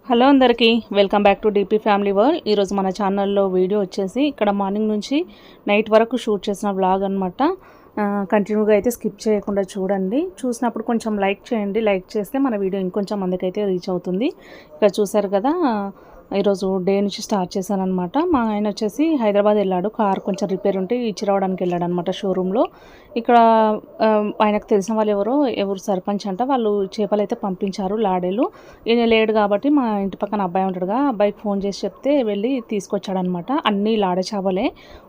Hello అందరికీ welcome back to DP family world. ఈరోజు మన ఛానల్లో వీడియో వచ్చేసి ఇక్కడ మార్నింగ్ నుంచి నైట్ వరకు షూట్ చేసిన వ్లాగ్ అనమాట. కంటిన్యూగా అయితే స్కిప్ చేయకుండా చూడండి. చూసినప్పుడు కొంచెం లైక్ చేయండి. లైక్ చేస్తే మన వీడియో ఇంకొంచెం మందికైతే రీచ్ అవుతుంది. ఇక్కడ చూసారు కదా, ఈరోజు డే నుంచి స్టార్ట్ చేశాను అనమాట. మా ఆయన వచ్చేసి హైదరాబాద్ వెళ్ళాడు. కార్ కొంచెం రిపేర్ ఉంటే ఇచ్చి రావడానికి వెళ్ళాడు అనమాట షోరూంలో. ఇక్కడ ఆయనకు తెలిసిన వాళ్ళు ఎవరు సర్పంచ్ అంట, వాళ్ళు చేపలు అయితే పంపించారు, లాడేలు. ఈయన లేడు కాబట్టి మా ఇంటి పక్కన అబ్బాయి ఉంటాడుగా, అబ్బాయికి ఫోన్ చేసి చెప్తే వెళ్ళి తీసుకొచ్చాడనమాట. అన్నీ లాడే చేపలే,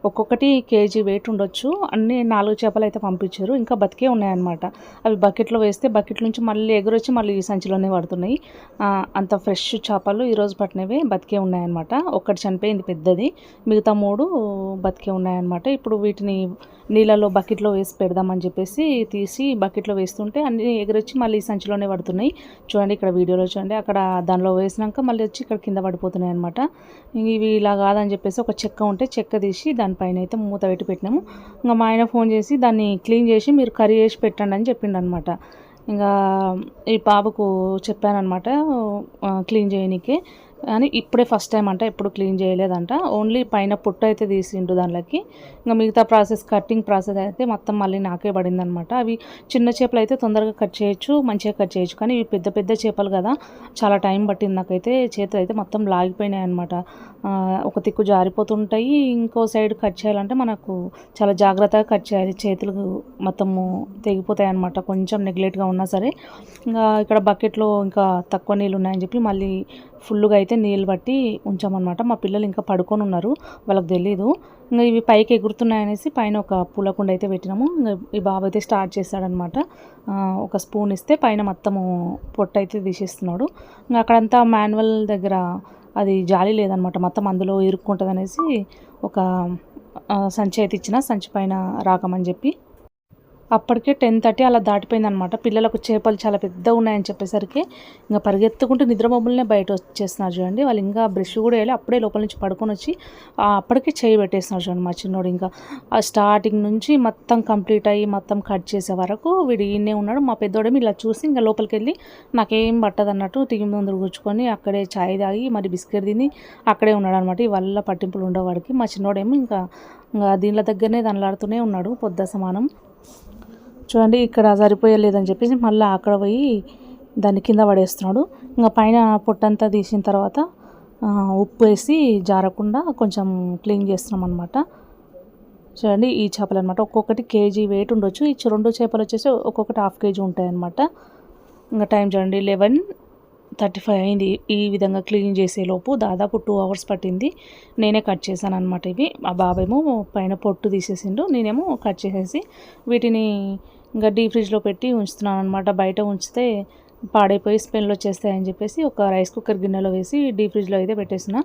ఒక్కొక్కటి కేజీ వెయిట్ ఉండొచ్చు. అన్నీ 4 చేపలు అయితే పంపించారు. ఇంకా బతికే ఉన్నాయన్నమాట. అవి బకెట్లో వేస్తే బకెట్ నుంచి మళ్ళీ ఎగురొచ్చి మళ్ళీ ఈ సంచిలోనే పడుతున్నాయి. అంత ఫ్రెష్ చేపలు ఈరోజు పట్టినవే బతికే ఉన్నాయన్నమాట. ఒక్కటి చనిపోయింది పెద్దది, మిగతా 3 బతికే ఉన్నాయన్నమాట. ఇప్పుడు వీటిని నీళ్ళలో బకెట్లో వేసి పెడదామని చెప్పేసి తీసి బకెట్లో వేస్తుంటే అన్నీ ఎగురొచ్చి మళ్ళీ సంచిలోనే పడుతున్నాయి. చూడండి ఇక్కడ వీడియోలో చూడండి, అక్కడ దానిలో వేసినాక మళ్ళీ వచ్చి ఇక్కడ కింద పడిపోతున్నాయి అనమాట. ఇవి ఇలా కాదని చెప్పేసి ఒక చెక్క ఉంటే చెక్క తీసి దానిపైన అయితే మూత పెట్టి పెట్టినాము. ఇంకా మా ఆయన ఫోన్ చేసి దాన్ని క్లీన్ చేసి మీరు కర్రీ చేసి పెట్టండి అని చెప్పిండు అనమాట. ఇంకా ఈ బాబుకు చెప్పానమాట క్లీన్ చేయనీకే, కానీ ఇప్పుడే ఫస్ట్ టైం అంట, ఎప్పుడు క్లీన్ చేయలేదంట. ఓన్లీ పైన పుట్టు అయితే తీసిండు దానిలోకి. ఇంకా మిగతా ప్రాసెస్, కట్టింగ్ ప్రాసెస్ అయితే మొత్తం మళ్ళీ నాకే పడిందనమాట. అవి చిన్న చేపలు అయితే తొందరగా కట్ చేయొచ్చు, మంచిగా కట్ చేయొచ్చు, కానీ ఇవి పెద్ద పెద్ద చేపలు కదా, చాలా టైం పట్టింది నాకైతే. చేతులు అయితే మొత్తం లాగిపోయినాయి అనమాట. ఒక తిక్కు జారిపోతుంటాయి, ఇంకో సైడ్ కట్ చేయాలంటే మనకు చాలా జాగ్రత్తగా కట్ చేయాలి. చేతులు మొత్తము తెగిపోతాయి అనమాట కొంచెం నెగ్లెక్ట్గా ఉన్నా సరే. ఇంకా ఇక్కడ బకెట్లో ఇంకా తక్కువ నీళ్ళు ఉన్నాయని చెప్పి మళ్ళీ ఫుల్గా అయితే నీళ్ళు పట్టి ఉంచామన్నమాట. మా పిల్లలు ఇంకా పడుకొని ఉన్నారు, వాళ్ళకి తెలీదు. ఇంకా ఇవి పైకి ఎగురుతున్నాయనేసి పైన ఒక పూలకుండ అయితే పెట్టినాము. ఇంకా ఈ బాబు అయితే స్టార్ట్ చేస్తాడనమాట. ఒక స్పూన్ ఇస్తే పైన మొత్తము పొట్టు అయితే తీసేస్తున్నాడు. ఇంకా అక్కడంతా మాన్యువల్ దగ్గర అది జాలి లేదనమాట, మొత్తం అందులో ఇరుక్కుంటుంది అనేసి ఒక సంచి అయితే ఇచ్చిన, సంచి పైన రాకమని చెప్పి. అప్పటికే 10:30 అలా దాటిపోయింది అనమాట. పిల్లలకు చేపలు చాలా పెద్దగా ఉన్నాయని చెప్పేసరికి ఇంకా పరిగెత్తుకుంటూ నిద్ర మబ్బులనే బయట వచ్చేస్తున్నారు చూడండి. వాళ్ళు ఇంకా బ్రష్ కూడా వేయాలి, అప్పుడే లోపల నుంచి పడుకొని వచ్చి అప్పటికే చేయి పెట్టేస్తున్నారు చూడండి మా చిన్నోడు. ఇంకా ఆ స్టార్టింగ్ నుంచి మొత్తం కంప్లీట్ అయ్యి మొత్తం కట్ చేసే వరకు వీడు ఈయనే ఉన్నాడు. మా పెద్దోడేమో ఇలా చూసి ఇంకా లోపలికి వెళ్ళి నాకేం పట్టదు అన్నట్టు టీవీ ముందు కూర్చుకొని అక్కడే ఛాయ్ తాగి మరి బిస్కెట్ తిని అక్కడే ఉన్నాడు అనమాట. ఇవల్ల పట్టింపులు ఉండేవాడికి. మా చిన్నోడేమో ఇంకా దీనిల దగ్గరనే దానిలాడుతూనే ఉన్నాడు పొద్దు సమానం. చూడండి ఇక్కడ సరిపోయలేదని చెప్పేసి మళ్ళీ అక్కడ పోయి దాన్ని కింద పడేస్తున్నాడు. ఇంకా పైన పొట్టంతా తీసిన తర్వాత ఉప్పు వేసి జారకుండా కొంచెం క్లీన్ చేస్తున్నాం అనమాట. చూడండి ఈ చేపలు అనమాట, ఒక్కొక్కటి కేజీ వెయిట్ ఉండొచ్చు. ఈ 2 చేపలు వచ్చేసి ఒక్కొక్కటి 1/2 కేజీ ఉంటాయి అనమాట. ఇంకా టైం చూడండి 11:35 అయింది. ఈ విధంగా క్లీన్ చేసేలోపు దాదాపు 2 అవర్స్ పట్టింది. నేనే కట్ చేశాను అనమాట ఇవి. ఆ బాబేమో పైన పొట్టు తీసేసిండు, నేనేమో కట్ చేసేసి వీటిని ఇంకా డీప్ ఫ్రిడ్జ్లో పెట్టి ఉంచుతున్నాను అనమాట. బయట ఉంచితే పాడైపోయి స్మెల్ వచ్చేస్తాయని చెప్పేసి ఒక రైస్ కుక్కర్ గిన్నెలో వేసి డీప్ ఫ్రిడ్జ్లో అయితే పెట్టేసిన.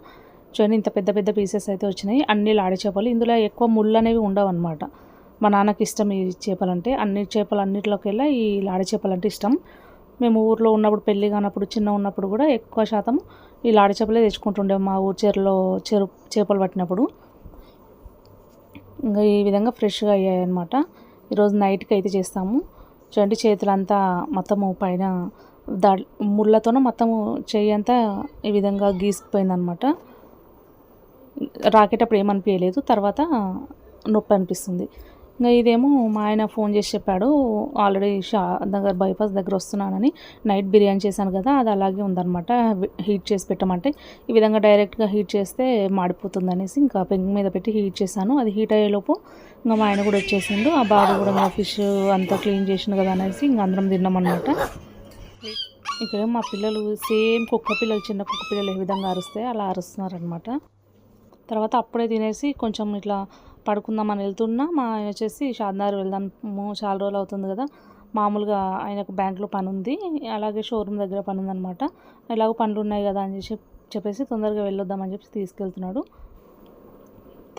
చూడండి ఇంత పెద్ద పెద్ద పీసెస్ అయితే వచ్చినాయి. అన్ని లాడే చేపలు, ఇందులో ఎక్కువ ముళ్ళు అనేవి ఉండవు అనమాట. మా నాన్నకి ఇష్టం ఈ చేపలంటే. అన్ని చేపలు అన్నిటిలోకి వెళ్ళా ఈ లాడే చేపలు అంటే ఇష్టం. మేము ఊర్లో ఉన్నప్పుడు, పెళ్ళి కానప్పుడు, చిన్న ఉన్నప్పుడు కూడా ఎక్కువ శాతం ఈ లాడే చేపలే తెచ్చుకుంటుండే మా ఊరు చేపలు పట్టినప్పుడు. ఇంకా ఈ విధంగా ఫ్రెష్గా అయ్యాయి అనమాట. ఈరోజు నైట్కి అయితే చేస్తాము. చూడండి చేతులంతా మొత్తము పైన ముళ్ళతోనూ మొత్తము చెయ్యి అంతా ఈ విధంగా గీసుకుపోయిందనమాట. రాకేటప్పుడు ఏమనిపించలేదు, తర్వాత నొప్పి అనిపిస్తుంది. ఇంకా ఇదేమో మా ఆయన ఫోన్ చేసి చెప్పాడు, ఆల్రెడీ బైపాస్ దగ్గర వస్తున్నానని. నైట్ బిర్యానీ చేశాను కదా, అది అలాగే ఉందన్నమాట. హీట్ చేసి పెట్టమంటే ఈ విధంగా డైరెక్ట్గా హీట్ చేస్తే మాడిపోతుంది అనేసి ఇంకా పెంగ్ మీద పెట్టి హీట్ చేశాను. అది హీట్ అయ్యేలోపు ఇంకా మా ఆయన కూడా వచ్చేసిండు. ఆ బాబు కూడా ఇంకా ఫిష్ అంతా క్లీన్ చేసిండు కదా అనేసి ఇంకా అందరం తిన్నామన్నమాట. ఇక్కడ మా పిల్లలు సేమ్ చిన్న కుక్క పిల్లలు ఏ విధంగా అరుస్తాయి అలా అరుస్తున్నారనమాట. తర్వాత అప్పుడే తినేసి కొంచెం ఇట్లా పడుకుందామని వెళ్తున్నా. మా ఆయన వచ్చేసి షాద్నగర్ వెళ్దాము, చాలా రోజులు అవుతుంది కదా, మామూలుగా ఆయనకు బ్యాంకులో పని ఉంది, అలాగే షోరూమ్ దగ్గర పని ఉందన్నమాట. ఎలాగో పనులు ఉన్నాయి కదా అని చెప్పేసి తొందరగా వెళ్ళొద్దామని చెప్పి తీసుకెళ్తున్నాడు.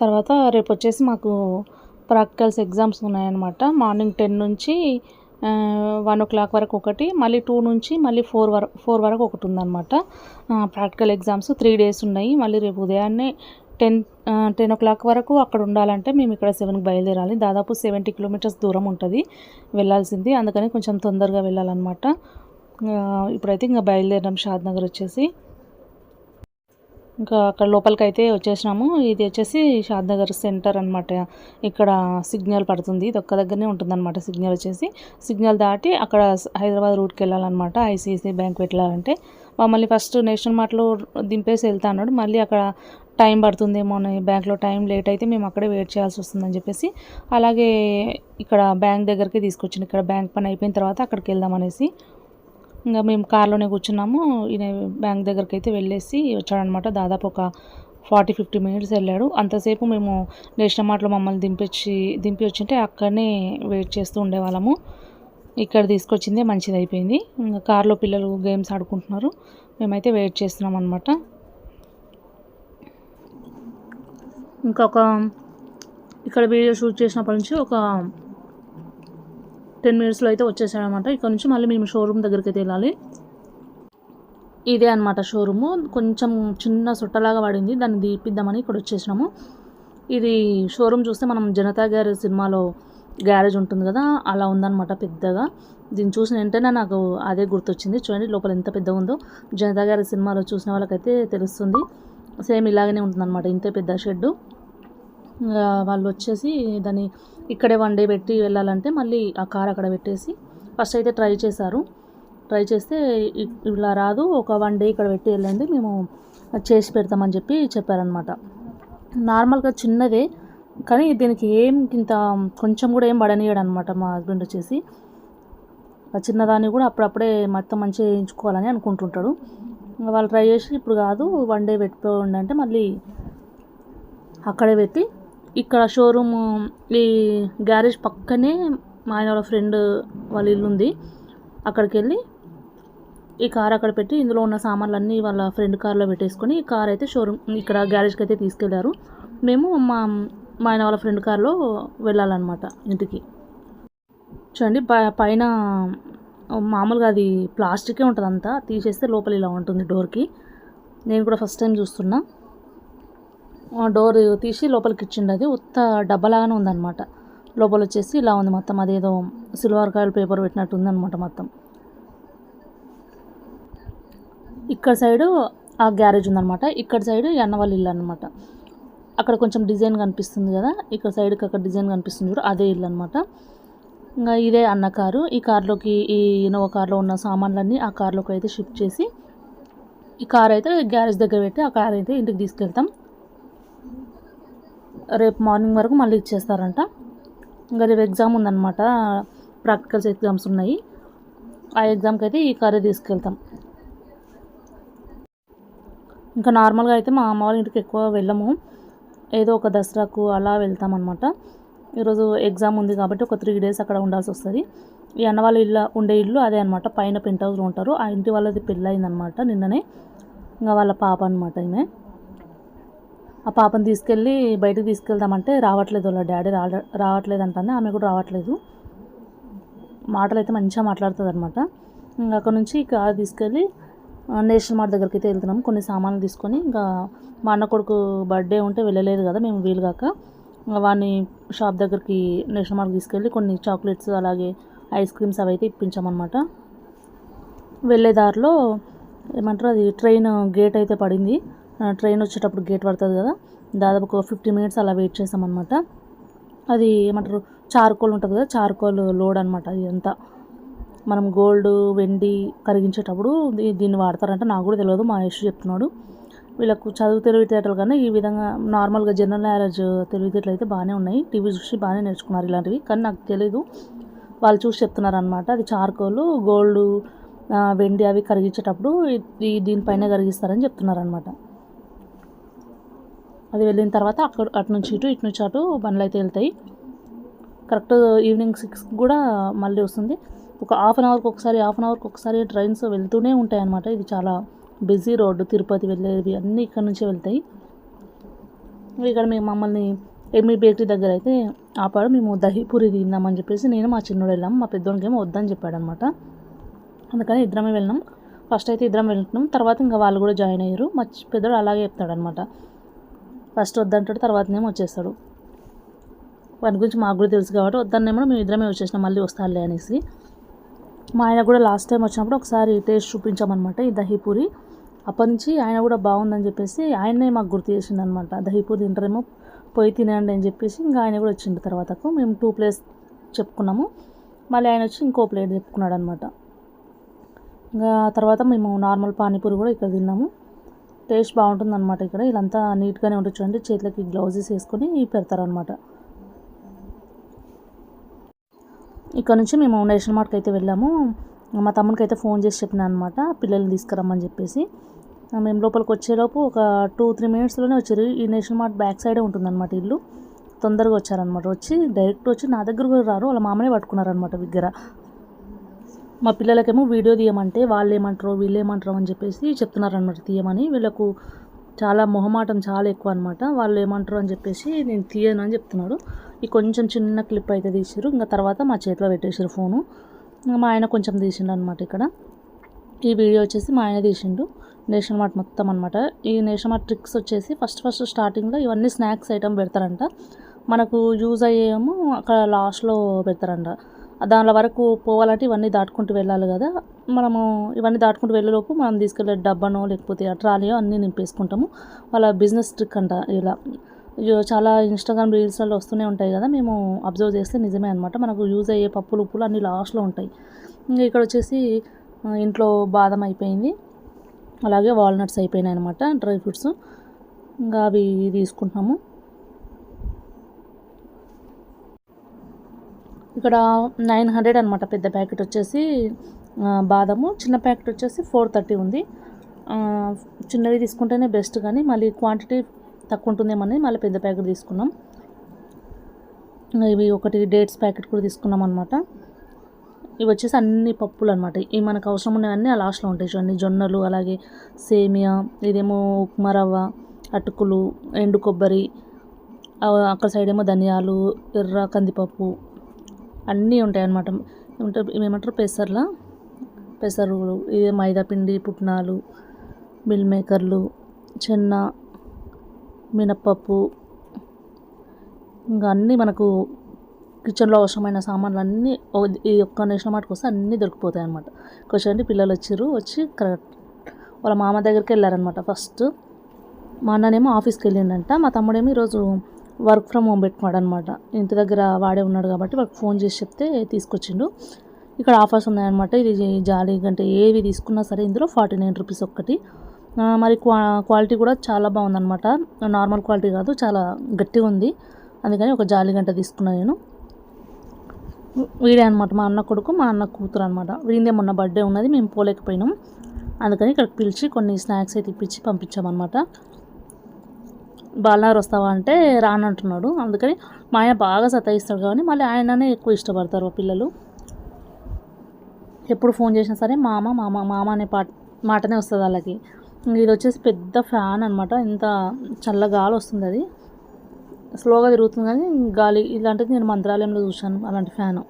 తర్వాత రేపు వచ్చేసి మాకు ప్రాక్టికల్స్ ఎగ్జామ్స్ ఉన్నాయన్నమాట. మార్నింగ్ 10 నుంచి 1 o'clock వరకు ఒకటి, మళ్ళీ 2 నుంచి మళ్ళీ 4 వరకు ఒకటి ఉందన్నమాట. ప్రాక్టికల్ ఎగ్జామ్స్ 3 days ఉన్నాయి. మళ్ళీ రేపు ఉదయాన్నే 10 o'clock వరకు అక్కడ ఉండాలంటే మేము ఇక్కడ 7కి బయలుదేరాలి. దాదాపు 70 kilometers దూరం ఉంటుంది వెళ్ళాల్సింది, అందుకని కొంచెం తొందరగా వెళ్ళాలన్నమాట. ఇప్పుడైతే ఇంకా బయలుదేరాం షాద్నగర్ వచ్చేసి. ఇంకా అక్కడ లోపలికైతే వచ్చేసినాము. ఇది వచ్చేసి షాద్నగర్ సెంటర్ అనమాట. ఇక్కడ సిగ్నల్ పడుతుంది. ఇది ఒక్క దగ్గరనే ఉంటుందన్నమాట సిగ్నల్ వచ్చేసి. సిగ్నల్ దాటి అక్కడ హైదరాబాద్ రూట్కి వెళ్ళాలన్నమాట. ఐసిఐసిఐ బ్యాంక్ వెళ్ళాలంటే మమ్మల్ని ఫస్ట్ నేషనల్ మార్ట్లో దింపేసి వెళ్తా అన్నాడు. మళ్ళీ అక్కడ టైం పడుతుందేమో బ్యాంక్లో టైం లేట్ అయితే మేము అక్కడే వెయిట్ చేయాల్సి వస్తుందని చెప్పేసి అలాగే ఇక్కడ బ్యాంక్ దగ్గరికి తీసుకొచ్చింది. ఇక్కడ బ్యాంక్ పని అయిపోయిన తర్వాత అక్కడికి వెళ్దామనేసి ఇంకా మేము కార్లోనే కూర్చున్నాము. ఈయన బ్యాంక్ దగ్గరికి అయితే వెళ్ళేసి వచ్చాడనమాట. దాదాపు ఒక 40-50 మినిట్స్ వెళ్ళాడు. అంతసేపు మేము నేషనల్ మార్ట్లో మమ్మల్ని దింపి వచ్చింటే అక్కడనే వెయిట్ చేస్తూ ఉండేవాళ్ళము. ఇక్కడ తీసుకొచ్చిందే మంచిది అయిపోయింది. ఇంకా కార్లో పిల్లలు గేమ్స్ ఆడుకుంటున్నారు, మేమైతే వెయిట్ చేస్తున్నాం అనమాట. ఇంకొక ఇక్కడ వీడియో షూట్ చేసినప్పటి నుంచి ఒక 10 మినిట్స్లో అయితే వచ్చేసాడనమాట. ఇక్కడ నుంచి మళ్ళీ మేము షోరూమ్ దగ్గరికి అయితే వెళ్ళాలి. ఇదే అనమాట షోరూము. కొంచెం చిన్న సుట్టలాగా పడింది, దాన్ని తీపిద్దామని ఇక్కడ వచ్చేసినాము. ఇది షోరూమ్ చూస్తే మనం జనతా గ్యారేజ్ సినిమాలో గ్యారేజ్ ఉంటుంది కదా, అలా ఉందన్నమాట పెద్దగా. దీన్ని చూసిన వెంటనే నాకు అదే గుర్తొచ్చింది. చూడండి లోపల ఎంత పెద్దగా ఉందో. జనతా గ్యారేజ్ సినిమాలో చూసిన వాళ్ళకైతే తెలుస్తుంది. సేమ్ ఇలాగనే ఉంటుందన్నమాట, ఇంతే పెద్ద షెడ్డు. వాళ్ళు వచ్చేసి దాన్ని ఇక్కడే 1 డే పెట్టి వెళ్ళాలంటే మళ్ళీ ఆ కార్ అక్కడ పెట్టేసి ఫస్ట్ అయితే ట్రై చేశారు. ట్రై చేస్తే ఇలా రాదు, ఒక 1 డే ఇక్కడ పెట్టి వెళ్ళండి, మేము చేసి పెడతామని చెప్పారనమాట. నార్మల్గా చిన్నదే కానీ దీనికి ఏం ఇంత కొంచెం కూడా ఏం పడనీయడు అనమాట మా హస్బెండ్ వచ్చేసి. ఆ చిన్నదాన్ని కూడా అప్పుడప్పుడే మొత్తం మంచిగా వేయించుకోవాలని అనుకుంటుంటాడు. వాళ్ళు ట్రై చేసి ఇప్పుడు కాదు 1 డే పెట్టిపోండి అంటే మళ్ళీ అక్కడే పెట్టి ఇక్కడ షోరూమ్ ఈ గ్యారేజ్ పక్కనే మా ఆయన వాళ్ళ ఫ్రెండ్ వాళ్ళ ఇల్లు ఉంది. అక్కడికి వెళ్ళి ఈ కార్ అక్కడ పెట్టి ఇందులో ఉన్న సామాన్లన్నీ వాళ్ళ ఫ్రెండ్ కార్లో పెట్టేసుకొని ఈ కార్ అయితే షోరూమ్ ఇక్కడ గ్యారేజ్కి అయితే తీసుకెళ్లారు. మేము మా ఆయన వాళ్ళ ఫ్రెండ్ కార్లో వెళ్ళాలన్నమాట ఇంటికి. చూడండి పైన మామూలుగా అది ప్లాస్టికే ఉంటుంది, అంతా తీసేస్తే లోపల ఇలా ఉంటుంది డోర్కి. నేను కూడా ఫస్ట్ టైం చూస్తున్నా. డోర్ తీసి లోపలికి ఇచ్చిండు. అది ఉత్త డబ్బలాగానే ఉందన్నమాట. లోపల వచ్చేసి ఇలా ఉంది మొత్తం, అదేదో సిల్వర్ కాయలు పేపర్ పెట్టినట్టు ఉందన్నమాట మొత్తం. ఇక్కడ సైడు ఆ గ్యారేజ్ ఉందన్నమాట, ఇక్కడ సైడు అన్న వాళ్ళ ఇల్లు అనమాట. అక్కడ కొంచెం డిజైన్ కనిపిస్తుంది కదా, ఇక్కడ సైడ్కి అక్కడ డిజైన్ కనిపిస్తుంది చూడు, అదే ఇల్లు అనమాట. ఇంకా ఇదే అన్న కారు. ఈ కార్లోకి ఈ ఇన్నోవా కార్లో ఉన్న సామాన్లన్నీ ఆ కార్లోకి అయితే షిఫ్ట్ చేసి ఈ కార్ అయితే గ్యారేజ్ దగ్గర పెట్టి ఆ కార్ అయితే ఇంటికి తీసుకెళ్తాం. రేపు మార్నింగ్ వరకు మళ్ళీ ఇచ్చేస్తారంట. ఇంకా రేపు ఎగ్జామ్ ఉందన్నమాట, ప్రాక్టికల్స్ ఎగ్జామ్స్ ఉన్నాయి. ఆ ఎగ్జామ్కి అయితే ఈ కారే తీసుకెళ్తాం. ఇంకా నార్మల్గా అయితే మా అమ్మ వాళ్ళ ఇంటికి ఎక్కువ వెళ్ళము, ఏదో ఒక దసరాకు అలా వెళ్తామన్నమాట. ఈరోజు ఎగ్జామ్ ఉంది కాబట్టి ఒక 3 days అక్కడ ఉండాల్సి వస్తుంది. ఈ అన్న వాళ్ళ ఉండే ఇల్లు అదే అనమాట, పైన పెంట్ హౌస్లో ఉంటారు. ఆ ఇంటి వాళ్ళది పెళ్ళి అయిందనమాట నిన్ననే. ఇంకా వాళ్ళ పాప అనమాట ఈమె. ఆ పాపను తీసుకెళ్ళి బయటకు తీసుకెళ్దామంటే రావట్లేదు, వాళ్ళ డాడీ రావట్లేదు అంటుంది. ఆమె కూడా రావట్లేదు. మాటలు అయితే మంచిగా మాట్లాడుతుంది అనమాట. ఇంకా అక్కడ నుంచి కార్ తీసుకెళ్ళి నేషనల్ మార్ట్ దగ్గరికి అయితే వెళ్తున్నాము. కొన్ని సామాన్లు తీసుకొని ఇంకా మా అన్న కొడుకు బర్త్డే ఉంటే వెళ్ళలేదు కదా మేము వీలుగాక, వాడిని షాప్ దగ్గరికి నేషనల్ మార్ట్ తీసుకెళ్ళి కొన్ని చాక్లెట్స్ అలాగే ఐస్ క్రీమ్స్ అవి అయితే ఇప్పించామన్నమాట. వెళ్ళే దారిలో ఏమంటారు అది ట్రైన్ గేట్ అయితే పడింది. ట్రైన్ వచ్చేటప్పుడు గేట్ పడుతుంది కదా, దాదాపు ఒక 50 minutes అలా వెయిట్ చేసామన్నమాట. అది ఏమంటారు చార్కోల్ ఉంటుంది కదా, చార్కోల్ లోడ్ అనమాట. అది అంతా మనం గోల్డ్ వెండి కరిగించేటప్పుడు దీన్ని వాడతారంట. నాకు కూడా తెలియదు, మా యశ్ చెప్తున్నాడు. వీళ్ళకు చదువు తెలివితేటలు కానీ ఈ విధంగా నార్మల్గా జనరల్ నాలెడ్జ్ తెలివితేటలు అయితే బాగానే ఉన్నాయి. టీవీ చూసి బాగానే నేర్చుకున్నారు ఇలాంటివి, కానీ నాకు తెలీదు, వాళ్ళు చూసి చెప్తున్నారు అనమాట. అది చార్కోల్ గోల్డ్ వెండి అవి కరిగించేటప్పుడు దీనిపైన కరిగిస్తారని చెప్తున్నారు అనమాట. అది వెళ్ళిన తర్వాత అటు నుంచి ఇటు నుంచి అటు బండ్లు అయితే వెళ్తాయి. కరెక్ట్ ఈవినింగ్ 6 కూడా మళ్ళీ వస్తుంది. ఒక హాఫ్ అన్ అవర్కి ఒకసారి ట్రైన్స్ వెళ్తూనే ఉంటాయి అన్నమాట. ఇది చాలా బిజీ రోడ్డు, తిరుపతి వెళ్ళేవి అన్నీ ఇక్కడ నుంచే వెళ్తాయి. ఇక్కడ మేము మమ్మల్ని ఎమ్మి బేకరీ దగ్గర అయితే ఆపాడు. మేము దహీపూరి తిందామని చెప్పేసి నేను మా చిన్నోడు వెళ్ళాము. మా పెద్దోడికి ఏమో వద్దని చెప్పాడు అనమాట. అందుకని ఇద్దరమే వెళ్ళినాం. ఫస్ట్ అయితే ఇద్దరం వెళ్తున్నాం, తర్వాత ఇంకా వాళ్ళు కూడా జాయిన్ అయ్యారు. మా పెద్దోడు అలాగే చెప్తాడనమాట, ఫస్ట్ వద్దంటాడు, తర్వాతనేమో వచ్చేస్తాడు. వాటి గురించి మాకు కూడా తెలుసు కాబట్టి వద్దన్నేమో మేము ఇద్దరమే వచ్చేసినాం, మళ్ళీ వస్తానులే అనేసి. మా ఆయన కూడా లాస్ట్ టైం వచ్చినప్పుడు ఒకసారి టేస్ట్ చూపించామన్నమాట ఈ దహీపూరి. అప్పటి నుంచి ఆయన కూడా బాగుందని చెప్పేసి ఆయన్నే మాకు గుర్తు చేసిండు అనమాట. దహీపూర్ తింటారేమో పోయి తినండి అని చెప్పేసి ఇంకా ఆయన కూడా వచ్చిండు. తర్వాతకు మేము 2 ప్లేట్స్ చెప్పుకున్నాము, మళ్ళీ ఆయన వచ్చి ఇంకో ప్లేట్ చెప్పుకున్నాడు అనమాట. ఇంకా తర్వాత మేము నార్మల్ పానీపూరి కూడా ఇక్కడ తిన్నాము. టేస్ట్ బాగుంటుంది అనమాట. ఇక్కడ వీళ్ళంతా నీట్గానే ఉంటుంది చూడండి, చేతులకి గ్లౌజెస్ వేసుకొని పెడతారనమాట. ఇక్కడ నుంచి మేము నేషనల్ మార్ట్కి అయితే వెళ్ళాము. మా తమ్ముడికి అయితే ఫోన్ చేసి చెప్పినా అనమాట పిల్లల్ని తీసుకురమ్మని చెప్పేసి. మేము లోపలికి వచ్చేలోపు ఒక 2-3 మినిట్స్లోనే వచ్చారు. ఈ నేషనల్ మార్ట్ బ్యాక్ సైడే ఉంటుందన్నమాట ఇల్లు. తొందరగా వచ్చారనమాట. వచ్చి డైరెక్ట్ వచ్చి నా దగ్గర కూడా రారు, వాళ్ళ మామనే పట్టుకున్నారనమాట దగ్గర. మా పిల్లలకేమో వీడియో తీయమంటే వాళ్ళు ఏమంటారో వీళ్ళు ఏమంటారో అని చెప్పేసి చెప్తున్నారనమాట తీయమని. వీళ్ళకు చాలా మొహమాటం చాలా ఎక్కువ అనమాట. వాళ్ళు ఏమంటారు అని చెప్పేసి నేను తీయను అని చెప్తున్నాడు. ఈ కొంచెం చిన్న క్లిప్ అయితే తీసారు. ఇంకా తర్వాత మా చేతిలో పెట్టేసారు ఫోను. మా ఆయన కొంచెం తీసిండు అనమాట. ఇక్కడ ఈ వీడియో వచ్చేసి మా ఆయన తీసిండు నేషనల్ మార్ట్ మొత్తం అనమాట. ఈ నేషనల్ మార్ట్ ట్రిక్స్ వచ్చేసి ఫస్ట్ స్టార్టింగ్లో ఇవన్నీ స్నాక్స్ ఐటమ్ పెడతారంట. మనకు యూజ్ అయ్యేమో అక్కడ లాస్ట్లో పెడతారంట. దానిలో వరకు పోవాలంటే ఇవన్నీ దాటుకుంటూ వెళ్ళాలి కదా. మనము ఇవన్నీ దాటుకుంటూ వెళ్ళేలోపు మనం తీసుకెళ్ళే డబ్బానో లేకపోతే ట్రాలీయో అన్నీ నింపేసుకుంటాము. వాళ్ళ బిజినెస్ ట్రిక్ అంట. ఇలా చాలా ఇన్స్టాగ్రామ్ రీల్స్లలో వస్తూనే ఉంటాయి కదా, మేము అబ్జర్వ్ చేస్తే నిజమే అనమాట. మనకు యూజ్ అయ్యే పప్పులు ఉప్పులు అన్నీ లాస్ట్లో ఉంటాయి. ఇంకా ఇక్కడ వచ్చేసి ఇంట్లో బాదం అయిపోయింది, అలాగే వాల్నట్స్ అయిపోయినాయి అనమాట, డ్రై ఫ్రూట్స్. ఇంకా అవి తీసుకుంటున్నాము. ఇక్కడ 900 అనమాట పెద్ద ప్యాకెట్ వచ్చేసి బాదము. చిన్న ప్యాకెట్ వచ్చేసి 430 ఉంది. చిన్నవి తీసుకుంటేనే బెస్ట్, కానీ మళ్ళీ క్వాంటిటీ తక్కువ ఉంటుందేమని మళ్ళీ పెద్ద ప్యాకెట్ తీసుకున్నాం. ఇవి ఒకటి డేట్స్ ప్యాకెట్ కూడా తీసుకున్నాం అనమాట. ఇవి వచ్చేసి అన్ని పప్పులు అనమాట. ఇవి మనకు అవసరం ఉన్నవన్నీ ఆ లాస్ట్లో ఉంటాయి చూడండి. జొన్నలు, అలాగే సేమియా, ఇదేమో ఉప్మా రవ్వ, అటుకులు, ఎండు కొబ్బరి, అక్కడ సైడ్ ఏమో ధనియాలు, ఎర్ర కందిపప్పు అన్నీ ఉంటాయి అన్నమాట. ఏమంటారు పెసరులు, ఇది మైదాపిండి, పుట్నాలు, మిల్ మేకర్లు, చెన్న, మినప్పప్పు, ఇంకా అన్నీ మనకు కిచెన్లో అవసరమైన సామాన్లు అన్నీ ఈ ఒక్క నేషనల్ మార్ట్కి వస్తే అన్నీ దొరికిపోతాయి అన్నమాట. కొంచెం పిల్లలు వచ్చి కరెక్ట్ వాళ్ళ మామ దగ్గరికి వెళ్ళారనమాట. ఫస్ట్ మా అన్ననేమో ఆఫీస్కి వెళ్ళిండంట, మా తమ్ముడేమో ఈరోజు వర్క్ ఫ్రమ్ హోమ్ పెట్టుకున్నాడు అనమాట. ఇంటి దగ్గర వాడే ఉన్నాడు కాబట్టి వాళ్ళకి ఫోన్ చేసి చెప్తే తీసుకొచ్చిండు. ఇక్కడ ఆఫర్స్ ఉన్నాయన్నమాట. ఇది జాలీ గంటే ఏవి తీసుకున్నా సరే ఇందులో 49 రూపీస్ ఒక్కటి. మరి క్వాలిటీ కూడా చాలా బాగుందన్నమాట. నార్మల్ క్వాలిటీ కాదు, చాలా గట్టిగా ఉంది. అందుకని ఒక జాలి గంట తీసుకున్నాను నేను. వీడే అనమాట మా అన్న కొడుకు, మా అన్న కూతురు అనమాట. వీడిందే మొన్న బర్త్డే ఉన్నది, మేము పోలేకపోయినాం. అందుకని ఇక్కడికి పిలిచి కొన్ని స్నాక్స్ అయితే ఇప్పించి పంపించామన్నమాట. బాలనగర్ వస్తావా అంటే రానంటున్నాడు. అందుకని మా ఆయన బాగా సతాయిస్తాడు కానీ మళ్ళీ ఆయననే ఎక్కువ ఇష్టపడతారు పిల్లలు. ఎప్పుడు ఫోన్ చేసినా సరే మామ మామ మామ అనే మాటనే వస్తుంది వాళ్ళకి. ఇది వచ్చేసి పెద్ద ఫ్యాన్ అనమాట. ఇంత చల్ల గాలి వస్తుంది, అది స్లోగా తిరుగుతుంది కానీ గాలి. ఇలాంటిది నేను మంత్రాలయంలో చూశాను అలాంటి ఫ్యాను.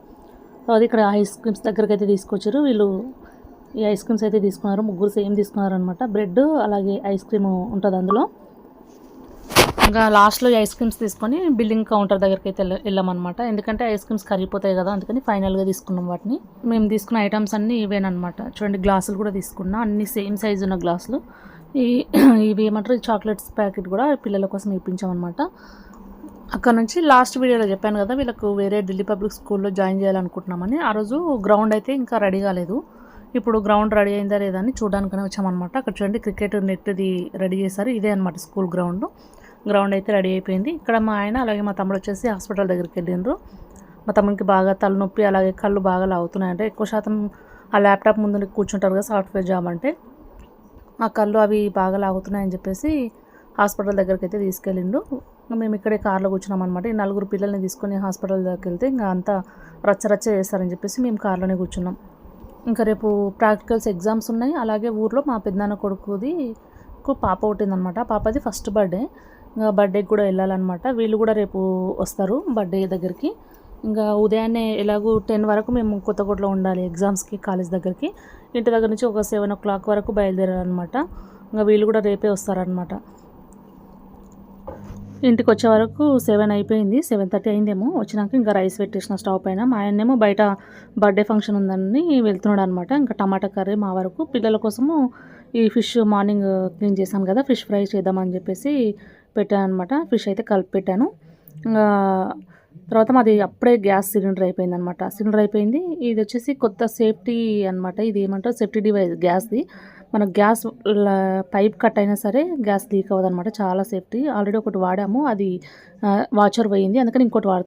అది ఇక్కడ ఐస్ క్రీమ్స్ దగ్గరికి అయితే తీసుకొచ్చారు వీళ్ళు. ఈ ఐస్ క్రీమ్స్ అయితే తీసుకున్నారు, ముగ్గురు సేమ్ తీసుకున్నారు అనమాట. బ్రెడ్ అలాగే ఐస్ క్రీమ్ ఉంటుంది అందులో. ఇంకా లాస్ట్లో ఈ ఐస్ క్రీమ్స్ తీసుకొని బిల్లింగ్ కౌంటర్ దగ్గరికి అయితే వెళ్ళామన్నమాట. ఎందుకంటే ఐస్ క్రీమ్స్ కరిగిపోతాయి కదా, అందుకని ఫైనల్గా తీసుకున్నాం వాటిని. మేము తీసుకున్న ఐటమ్స్ అన్నీ ఇవేనమాట. చూడండి గ్లాసులు కూడా తీసుకున్నా, అన్ని సేమ్ సైజు ఉన్న గ్లాసులు. ఇవి ఏమంటారు చాక్లెట్స్ ప్యాకెట్ కూడా పిల్లల కోసం ఇప్పించామన్నమాట. అక్కడ నుంచి లాస్ట్ వీడియోలో చెప్పాను కదా వీళ్ళకు వేరే ఢిల్లీ పబ్లిక్ స్కూల్లో జాయిన్ చేయాలనుకుంటున్నామని. ఆ రోజు గ్రౌండ్ అయితే ఇంకా రెడీ కాలేదు. ఇప్పుడు గ్రౌండ్ రెడీ అయిందా లేదా అని చూడడానికనే వచ్చామన్నమాట. అక్కడ చూడండి క్రికెట్ నెట్ది రెడీ చేశారు. ఇదే అనమాట స్కూల్ గ్రౌండ్ అయితే రెడీ అయిపోయింది. ఇక్కడ మా ఆయన అలాగే మా తమ్ముడు వచ్చేసి హాస్పిటల్ దగ్గరికి వెళ్ళిండ్రు. మా తమ్ముడికి బాగా తలనొప్పి అలాగే కళ్ళు బాగా లాగుతున్నాయంటే, ఎక్కువ శాతం ఆ ల్యాప్టాప్ ముందు కూర్చుంటారు కదా సాఫ్ట్వేర్ జాబ్ అంటే, ఆ కళ్ళు అవి బాగా లాగుతున్నాయని చెప్పేసి హాస్పిటల్ దగ్గరికి అయితే తీసుకెళ్ళిండు. మేము ఇక్కడే కార్లో కూర్చున్నాం అనమాట. ఈ 4 పిల్లల్ని తీసుకొని హాస్పిటల్ దగ్గరికి వెళ్తే ఇంకా అంతా రచ్చ చేస్తారని చెప్పేసి మేము కార్లోనే కూర్చున్నాం. ఇంకా రేపు ప్రాక్టికల్స్ ఎగ్జామ్స్ ఉన్నాయి. అలాగే ఊర్లో మా పెద్దనాన్న కొడుకుది పాప పుట్టిందనమాట. పాపది ఫస్ట్ బర్త్డే. ఇంకా బర్త్డేకి కూడా వెళ్ళాలన్నమాట. వీళ్ళు కూడా రేపు వస్తారు బర్త్డే దగ్గరికి. ఇంకా ఉదయాన్నే ఎలాగూ 10 వరకు మేము కొత్తకోటలో ఉండాలి ఎగ్జామ్స్కి కాలేజ్ దగ్గరికి. ఇంటి దగ్గర నుంచి ఒక 7 o'clock వరకు బయలుదేరాలన్నమాట. ఇంకా వీళ్ళు కూడా రేపే వస్తారనమాట. ఇంటికి వచ్చే వరకు 7 అయిపోయింది, 7:30 అయిందేమో. వచ్చినాక ఇంకా రైస్ పెట్టేసిన స్టవ్ పైన. మా ఆయనేమో బయట బర్త్డే ఫంక్షన్ ఉందని వెళ్తున్నాడు అనమాట. ఇంకా టమాటా కర్రీ మా వరకు. పిల్లల కోసము ఈ ఫిష్ మార్నింగ్ క్లీన్ చేశాను కదా, ఫిష్ ఫ్రై చేద్దామని చెప్పేసి పెట్టాను అనమాట. ఫిష్ అయితే కలిపి పెట్టాను. తర్వాత మాది అప్పుడే గ్యాస్ సిలిండర్ అయిపోయిందనమాట. సిలిండర్ అయిపోయింది. ఇది వచ్చేసి కొత్త సేఫ్టీ అనమాట. ఇది ఏమంటారు, సేఫ్టీ డివైస్ గ్యాస్ది. మన గ్యాస్ పైప్ కట్ అయినా సరే గ్యాస్ లీక్ అవ్వదనమాట. చాలా సేఫ్టీ. ఆల్రెడీ ఒకటి వాడాము, అది వాచర్ పోయింది, అందుకని ఇంకోటి